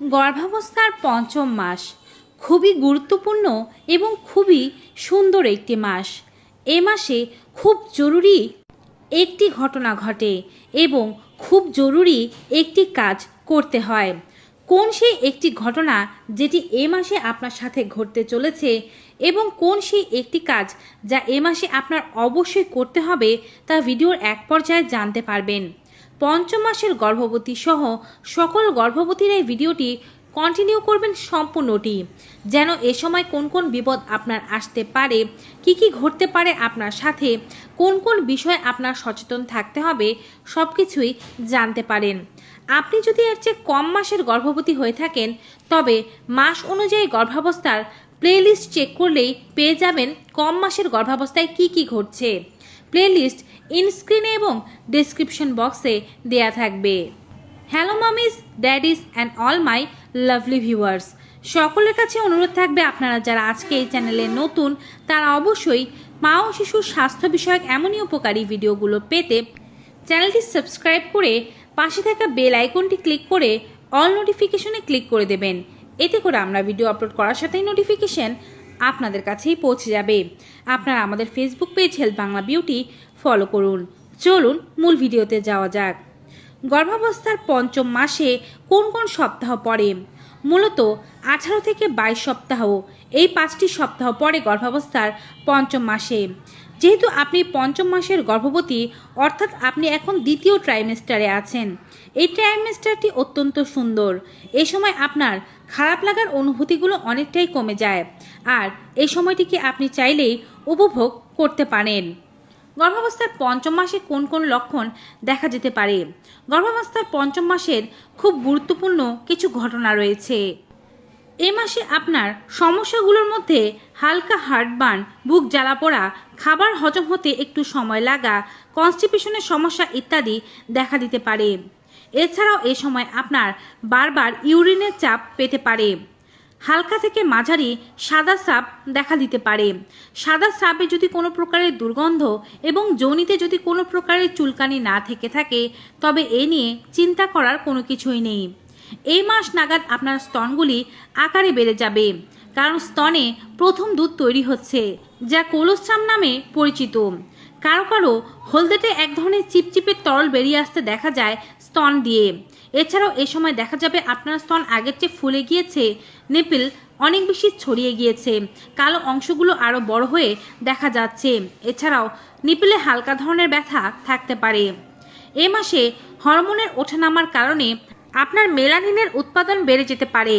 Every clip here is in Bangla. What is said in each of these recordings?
গর্ভাবস্থার পঞ্চম মাস খুবই গুরুত্বপূর্ণ এবং খুবই সুন্দর একটি মাস। এ মাসে খুব জরুরি একটি ঘটনা ঘটে এবং খুব জরুরি একটি কাজ করতে হয়। কোন সেই একটি ঘটনা যেটি এ মাসে আপনার সাথে ঘটতে চলেছে এবং কোন সেই একটি কাজ যা এ মাসে আপনার অবশ্যই করতে হবে তা ভিডিওর এক পর্যায়ে জানতে পারবেন। পঞ্চম মাসের গর্ভবতী সহ সকল গর্ভবতীর এই ভিডিওটি কন্টিনিউ করবেন সম্পূর্ণটি, যেন এ সময় কোন কোন বিপদ আপনার আসতে পারে, কি কি ঘটতে পারে আপনার সাথে, কোন কোন বিষয়ে আপনার সচেতন থাকতে হবে সব কিছুই জানতে পারেন। আপনি যদি এর চেয়ে কম মাসের গর্ভবতী হয়ে থাকেন তবে মাস অনুযায়ী গর্ভাবস্থার প্লেলিস্ট চেক করলেই পেয়ে যাবেন কম মাসের গর্ভাবস্থায় কি কি ঘটছে। প্লেলিস্ট ইনস্ক্রিনে এবং ডেসক্রিপশন বক্সে দেয়া থাকবে। Hello মামিস, daddy's and all my lovely viewers, সকলের কাছে অনুরোধ থাকবে আপনারা যারা আজকে এই চ্যানেলে নতুন তারা অবশ্যই মা ও শিশুর স্বাস্থ্য বিষয়ক এমনই উপকারী ভিডিওগুলো পেতে চ্যানেলটি সাবস্ক্রাইব করে পাশে থাকা বেল আইকনটি ক্লিক করে অল নোটিফিকেশনে ক্লিক করে দেবেন। এতে করে আমরা ভিডিও আপলোড করার সাথেই নোটিফিকেশন আপনাদের কাছেই পৌঁছে যাবে। আপনারা আমাদের Facebook page health Bangla beauty follow করুন। চলুন মূল ভিডিওতে যাওয়া যাক। গর্ভাবস্থার পঞ্চম মাসে কোন কোন সপ্তাহ পড়ে? মূলত 18 থেকে 22 সপ্তাহ, এই 5টি সপ্তাহ পরে গর্ভাবস্থার পঞ্চম মাসে। যেহেতু আপনি পঞ্চম মাসের গর্ভবতী অর্থাৎ আপনি এখন দ্বিতীয় ট্রাইমেস্টারে আছেন, এই ট্রাইমেস্টারটি অত্যন্ত সুন্দর। এই সময় আপনার খারাপ লাগার অনুভূতিগুলো অনেকটাই কমে যায়, আর এই সময়টিকে আপনি চাইলেই উপভোগ করতে পারেন। গর্ভাবস্থার পঞ্চম মাসে কোন কোন লক্ষণ দেখা যেতে পারে? গর্ভাবস্থার পঞ্চম মাসের খুব গুরুত্বপূর্ণ কিছু ঘটনা রয়েছে। এ মাসে আপনার সমস্যাগুলোর মধ্যে হালকা হার্টবার্ন, বুক জ্বালা পোড়া, খাবার হজম হতে একটু সময় লাগা, কনস্টিপেশনের সমস্যা ইত্যাদি দেখা দিতে পারে। এছাড়াও এ সময় আপনার বারবার ইউরিনের চাপ পেতে পারে। হালকা থেকে মাঝারি সাদা স্রাব দেখা দিতে পারে। সাদা স্রাবে যদি কোনো প্রকারের দুর্গন্ধ এবং যোনিতে যদি কোনো প্রকারের চুলকানি না থেকে থাকে তবে এ নিয়ে চিন্তা করার কোনো কিছুই নেই। এই মাস নাগাদ আপনার স্তনগুলি আকারে বেড়ে যাবে, কারণ স্তনে প্রথম দুধ তৈরি হচ্ছে যা কোলোস্ট্রাম নামে পরিচিত। কারো কারো হলদেটে এক ধরনের চিপচিপে তরল বেরিয়ে আসতে দেখা যায় স্তন দিয়ে। এছাড়াও এ সময় দেখা যাবে আপনার স্তন আগের চেয়ে ফুলে গিয়েছে, নিপল অনেক বেশি ছড়িয়ে গিয়েছে, কালো অংশগুলো আরও বড় হয়ে দেখা যাচ্ছে। এছাড়াও নিপলে হালকা ধরনের ব্যথা থাকতে পারে। এ মাসে হরমোনের ওঠানামার কারণে আপনার মেলানিনের উৎপাদন বেড়ে যেতে পারে,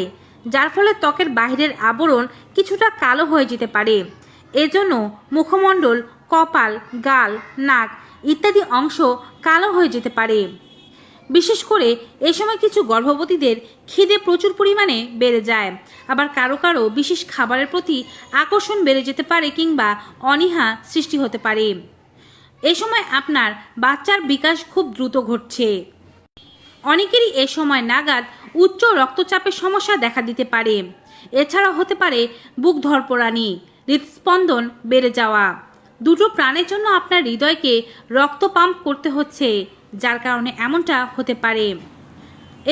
যার ফলে ত্বকের বাহিরের আবরণ কিছুটা কালো হয়ে যেতে পারে। এজন্য মুখমণ্ডল, কপাল, গাল, নাক ইত্যাদি অংশ কালো হয়ে যেতে পারে। বিশেষ করে এই সময় কিছু গর্ভবতীদের খিদে প্রচুর পরিমাণে বেড়ে যায়, আবার কারো কারো বিশেষ খাবারের প্রতি আকর্ষণ বেড়ে যেতে পারে কিংবা অনীহা সৃষ্টি হতে পারে। এই সময় আপনার বাচ্চার বিকাশ খুব দ্রুত ঘটছে। অনেকেরই এ সময় নাগাদ উচ্চ রক্তচাপের সমস্যা দেখা দিতে পারে। এছাড়াও হতে পারে বুক ধড়ফড়ানি, হৃদস্পন্দন বেড়ে যাওয়া। দুটো প্রাণের জন্য আপনার হৃদয়কে রক্ত পাম্প করতে হচ্ছে, যার কারণে এমনটা হতে পারে।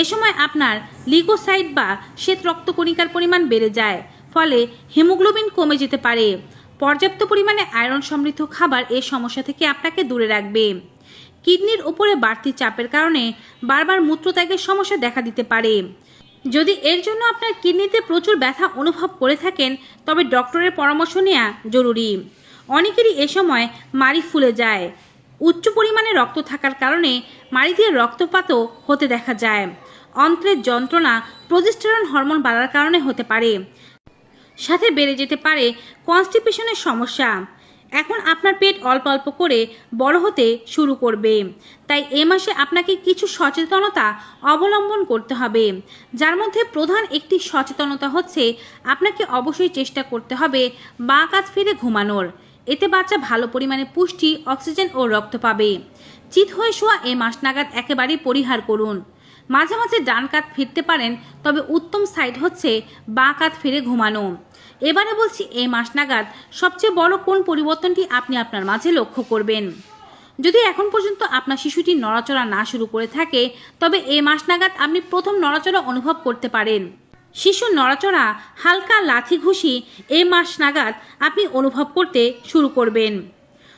এ সময় আপনার লিউকোসাইট বা শ্বেত রক্তকণিকার পরিমাণ বেড়ে যায়, ফলে হিমোগ্লোবিন কমে যেতে পারে। পর্যাপ্ত পরিমাণে আয়রন সমৃদ্ধ খাবার এই সমস্যা থেকে আপনাকে দূরে রাখবে। কিডনির উপরে বাড়তি চাপের কারণে বারবার মূত্রত্যাগের সমস্যা দেখা দিতে পারে। যদি এর জন্য আপনার কিডনিতে প্রচুর ব্যথা অনুভব করে থাকেন তবে ডক্টরের পরামর্শ নেওয়া জরুরি। অনেকেরই এ সময় মাড়ি ফুলে যায়। উচ্চ পরিমাণে রক্ত থাকার কারণে মাড়ি দিয়ে রক্তপাতও হতে দেখা যায়। অন্ত্রের যন্ত্রণা প্রোজেস্টেরন হরমোন বাড়ার কারণে হতে পারে। সাথে বেড়ে যেতে পারে কনস্টিপেশনের সমস্যা। এখন আপনার পেট অল্প অল্প করে বড় হতে শুরু করবে, তাই এ মাসে আপনাকে কিছু সচেতনতা অবলম্বন করতে হবে, যার মধ্যে প্রধান একটি সচেতনতা হচ্ছে আপনাকে অবশ্যই চেষ্টা করতে হবে বাঁ কাত ফিরে ঘুমানোর। এতে বাচ্চা ভালো পরিমাণে পুষ্টি, অক্সিজেন ও রক্ত পাবে। চিত হয়ে শোয়া এ মাস নাগাদ একেবারেই পরিহার করুন। মাঝে মাঝে ডান কাত ফিরতে পারেন, তবে উত্তম সাইড হচ্ছে বাঁ কাত ফিরে ঘুমানো। এবারে বলছি এই মাস নাগাদ সবচেয়ে বড় কোন পরিবর্তনটি আপনি আপনার মাঝে লক্ষ্য করবেন। যদি এখন পর্যন্ত আপনার শিশুটি নড়াচড়া না শুরু করে থাকে, তবে এই মাস নাগাদ আপনি প্রথম নড়াচড়া অনুভব করতে পারেন। শিশুর নড়াচড়া, হালকা লাথি ঘুষি এই মাস নাগাদ আপনি অনুভব করতে শুরু করবেন।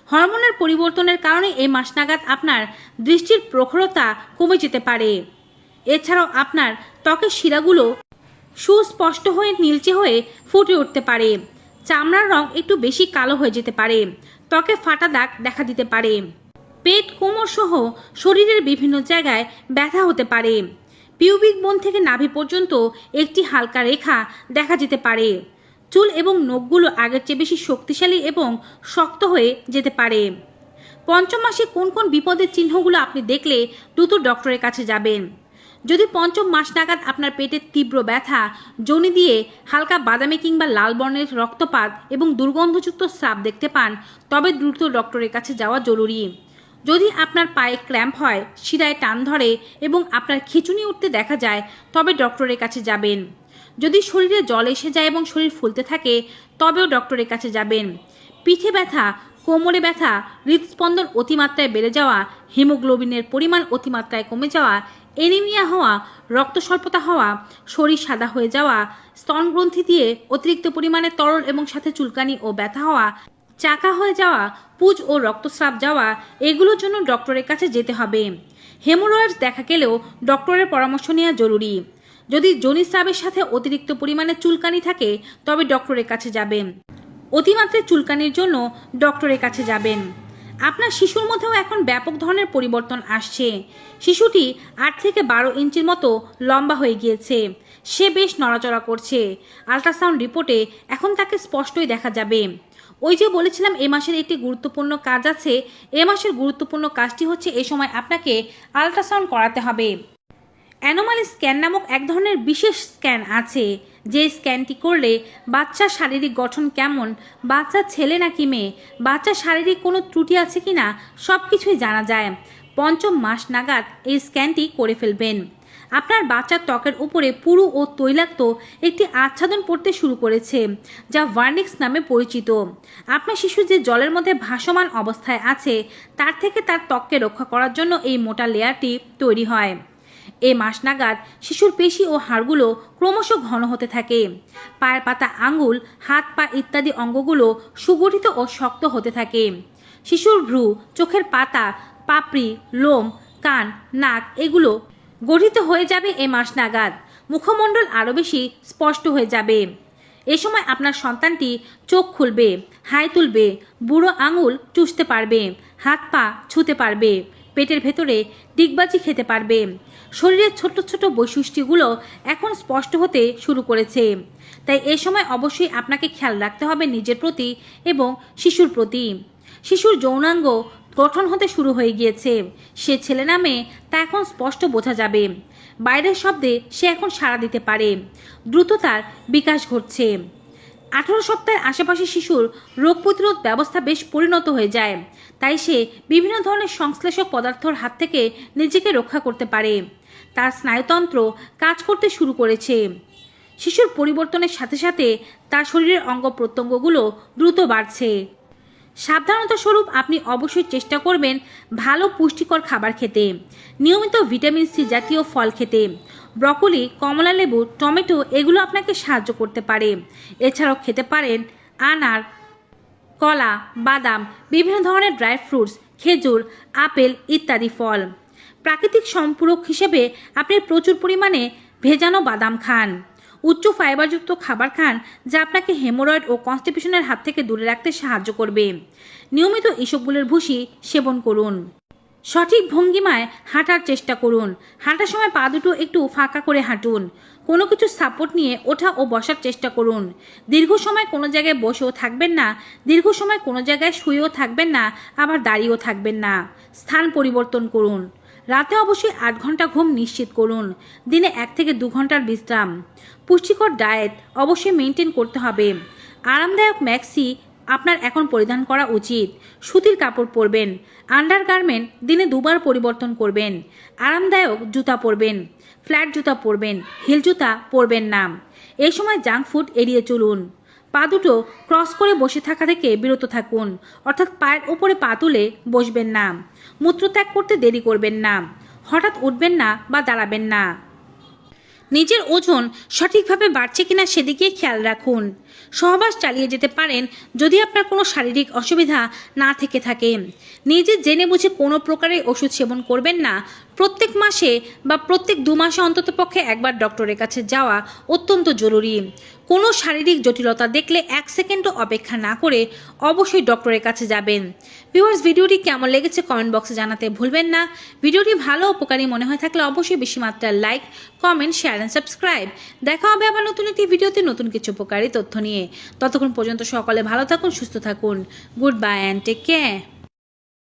হরমোনের পরিবর্তনের কারণে এই মাস নাগাদ আপনার দৃষ্টির প্রখরতা কমে যেতে পারে। এছাড়াও আপনার ত্বকের শিরাগুলো সুস্পষ্ট হয়ে নীলচে হয়ে ফুটে উঠতে পারে। চামড়ার রং একটু বেশি কালো হয়ে যেতে পারে। ত্বকে ফাটা দাগ দেখা দিতে পারে। পেট, কোমর সহ শরীরের বিভিন্ন জায়গায় ব্যথা হতে পারে। পিউবিক বোন থেকে নাভি পর্যন্ত একটি হালকা রেখা দেখা যেতে পারে। চুল এবং নখগুলো আগের চেয়ে বেশি শক্তিশালী এবং শক্ত হয়ে যেতে পারে। পঞ্চম মাসে কোন কোন বিপদের চিহ্নগুলো আপনি দেখলে দ্রুত ডক্টরের কাছে যাবেন। যদি পঞ্চম মাস নাগাদ আপনার পেটের তীব্র ব্যথা, যোনি দিয়ে হালকা বাদামি কিংবা লাল বর্ণের রক্তপাত এবং দুর্গন্ধযুক্ত স্রাব দেখতে পান, তবে দ্রুত ডক্টরের কাছে যাওয়া জরুরি। যদি আপনার পায়ে ক্র্যাম্প হয়, শিরায় টান ধরে এবং আপনার খিঁচুনি উঠতে দেখা যায়, তবে ডক্টরের কাছে যাবেন। যদি শরীরে জল এসে যায় এবং শরীর ফুলতে থাকে, তবেও ডক্টরের কাছে যাবেন। পিঠে ব্যথা, কোমরে ব্যথা, হৃদস্পন্দন অতিমাত্রায় বেড়ে যাওয়া, হিমোগ্লোবিনের পরিমাণ অতিমাত্রায় কমে যাওয়া, এনিমিয়া হওয়া, রক্ত স্বল্পতা হওয়া, শরীর সাদা হয়ে যাওয়া, স্তনগ্রন্থি দিয়ে অতিরিক্ত পরিমাণে তরল এবং সাথে চুলকানি ও ব্যথা হওয়া, চাকা হয়ে যাওয়া, পুজ ও রক্তস্রাব যাওয়া, এগুলোর জন্য ডক্টরের কাছে যেতে হবে। হেমোরয়েডস দেখা গেলেও ডক্টরের পরামর্শ নেওয়া জরুরি। যদি যোনিস্রাবের সাথে অতিরিক্ত পরিমাণে চুলকানি থাকে, তবে ডক্টরের কাছে যাবেন। অতিমাত্রায় চুলকানির জন্য ডক্টরের কাছে যাবেন। আপনার শিশুর মধ্যেও এখন ব্যাপক ধরনের পরিবর্তন আসছে। শিশুটি 8 থেকে 12 ইঞ্চির মতো লম্বা হয়ে গিয়েছে। সে বেশ নড়াচড়া করছে। আল্ট্রাসাউন্ড রিপোর্টে এখন তাকে স্পষ্টই দেখা যাবে। ওই যে বলেছিলাম এ মাসের একটি গুরুত্বপূর্ণ কাজ আছে। এ মাসের গুরুত্বপূর্ণ কাজটি হচ্ছে এ সময় আপনাকে আল্ট্রাসাউন্ড করাতে হবে। অ্যানোমালি স্ক্যান নামক এক ধরনের বিশেষ স্ক্যান আছে, যে স্ক্যানটি করলে বাচ্চার শারীরিক গঠন কেমন, বাচ্চা ছেলে নাকি মেয়ে, বাচ্চার শারীরিক কোনো ত্রুটি আছে কিনা সব কিছুই জানা যায়। পঞ্চম মাস নাগাদ এই স্ক্যানটি করে ফেলবেন। আপনার বাচ্চার ত্বকের উপরে পুরু ও তৈলাক্ত একটি আচ্ছাদন পড়তে শুরু করেছে, যা ভার্নিক্স নামে পরিচিত। আপনার শিশু যে জলের মধ্যে ভাসমান অবস্থায় আছে, তার থেকে তার ত্বককে রক্ষা করার জন্য এই মোটা লেয়ারটি তৈরি হয়। এ মাস নাগাদ শিশুর পেশি ও হাড়গুলো ক্রমশ ঘন হতে থাকে। পায়ের পাতা, আঙ্গুল, হাত পা ইত্যাদি অঙ্গগুলো সুগঠিত ও শক্ত হতে থাকে। শিশুর ভ্রু, চোখের পাতা, পাপড়ি, লোম, কান, নাক এগুলো গঠিত হয়ে যাবে এ মাস নাগাদ। মুখমণ্ডল আরও বেশি স্পষ্ট হয়ে যাবে। এ সময় আপনার সন্তানটি চোখ খুলবে, হাই তুলবে, বুড়ো আঙুল চুষতে পারবে, হাত পা ছুঁতে পারবে, পেটের ভেতরে ডিগবাজি খেতে পারবে। শরীরের ছোট ছোট বৈশিষ্ট্যগুলো এখন স্পষ্ট হতে শুরু করেছে। তাই এ সময় অবশ্যই আপনাকে খেয়াল রাখতে হবে নিজের প্রতি এবং শিশুর প্রতি। শিশুর যৌনাঙ্গ গঠন হতে শুরু হয়ে গিয়েছে। সে ছেলে না মেয়ে তা এখন স্পষ্ট বোঝা যাবে। বাইরের শব্দে সে এখন সাড়া দিতে পারে। দ্রুত তার বিকাশ ঘটছে। 18 সপ্তাহের আশেপাশে শিশুর রোগ প্রতিরোধ ব্যবস্থা বেশ পরিণত হয়ে যায়। তাই সে বিভিন্ন ধরনের সংশ্লেষক পদার্থর হাত থেকে নিজেকে রক্ষা করতে পারে। তার স্নায়ুতন্ত্র কাজ করতে শুরু করেছে। শিশুর পরিবর্তনের সাথে সাথে তার শরীরের অঙ্গ প্রত্যঙ্গগুলো দ্রুত বাড়ছে। সাবধানতা স্বরূপ আপনি অবশ্যই চেষ্টা করবেন ভালো পুষ্টিকর খাবার খেতে, নিয়মিত ভিটামিন সি জাতীয় ফল খেতে। ব্রকলি, কমলা লেবু, টমেটো এগুলো আপনাকে সাহায্য করতে পারে। এছাড়াও খেতে পারেন আনার, কলা, বাদাম, বিভিন্ন ধরনের ড্রাই ফ্রুটস, খেজুর, আপেল ইত্যাদি ফল। প্রাকৃতিক সম্পূরক হিসেবে আপনি প্রচুর পরিমাণে ভেজানো বাদাম খান। উচ্চ ফাইবারযুক্ত খাবার খান, যা আপনাকে হেমোরয়েড ও কনস্টিপেশনের হাত থেকে দূরে রাখতে সাহায্য করবে। নিয়মিত ইসবগুলের ভুসি সেবন করুন। সঠিক ভঙ্গিমায় হাঁটার চেষ্টা করুন। হাঁটার সময় পা দুটো একটু ফাঁকা করে হাঁটুন। কোনো কিছু সাপোর্ট নিয়ে ওঠা ও বসার চেষ্টা করুন। দীর্ঘ সময় কোনো জায়গায় বসেও থাকবেন না, দীর্ঘ সময় কোনো জায়গায় শুয়েও থাকবেন না, আবার দাঁড়িয়েও থাকবেন না। স্থান পরিবর্তন করুন। রাতে অবশ্যই 8 ঘন্টা ঘুম নিশ্চিত করুন। দিনে 1 থেকে 2 ঘন্টার বিশ্রাম। পুষ্টিকর ডায়েট অবশ্যই মেনটেন করতে হবে। আরামদায়ক ম্যাক্সি আপনার এখন পরিধান করা উচিত। সুতির কাপড় পরবেন। আন্ডারগার্মেন্ট দিনে 2 বার পরিবর্তন করবেন। আরামদায়ক জুতা পরবেন। ফ্ল্যাট জুতা পরবেন, হিল জুতা পরবেন না। এই সময় জাঙ্ক ফুড এড়িয়ে চলুন। পা দুটো ক্রস করে বসে থাকা থেকে বিরত থাকুন, অর্থাৎ পায়ের ওপরে পা তুলে বসবেন না। মূত্রত্যাগ করতে দেরি করবেন না। হঠাৎ উঠবেন না বা দাঁড়াবেন না। নিজের ওজন সঠিকভাবে বাড়ছে কিনা সেদিকে খেয়াল রাখুন। সহবাস চালিয়ে যেতে পারেন যদি আপনার কোনো শারীরিক অসুবিধা না থেকে থাকে। নিজে জেনে বুঝে কোনো প্রকারের ওষুধ সেবন করবেন না। প্রত্যেক মাসে বা প্রত্যেক 2 মাসে অন্ততপক্ষে একবার ডক্টরের কাছে যাওয়া অত্যন্ত জরুরি। কোনো শারীরিক জটিলতা দেখলে 1 সেকেন্ডও অপেক্ষা না করে অবশ্যই ডক্টরের কাছে যাবেন। ভিউয়ার্স, ভিডিওটি কেমন লেগেছে কমেন্ট বক্সে জানাতে ভুলবেন না। ভিডিওটি ভালো উপকারী মনে হয় থাকলে অবশ্যই বেশি মাত্রায় like, comment, share and subscribe. দেখা হবে আবার নতুন একটি ভিডিওতে নতুন কিছু উপকারী তথ্য নিয়ে। ততক্ষণ পর্যন্ত সকলে ভালো থাকুন, সুস্থ থাকুন। Goodbye and take care.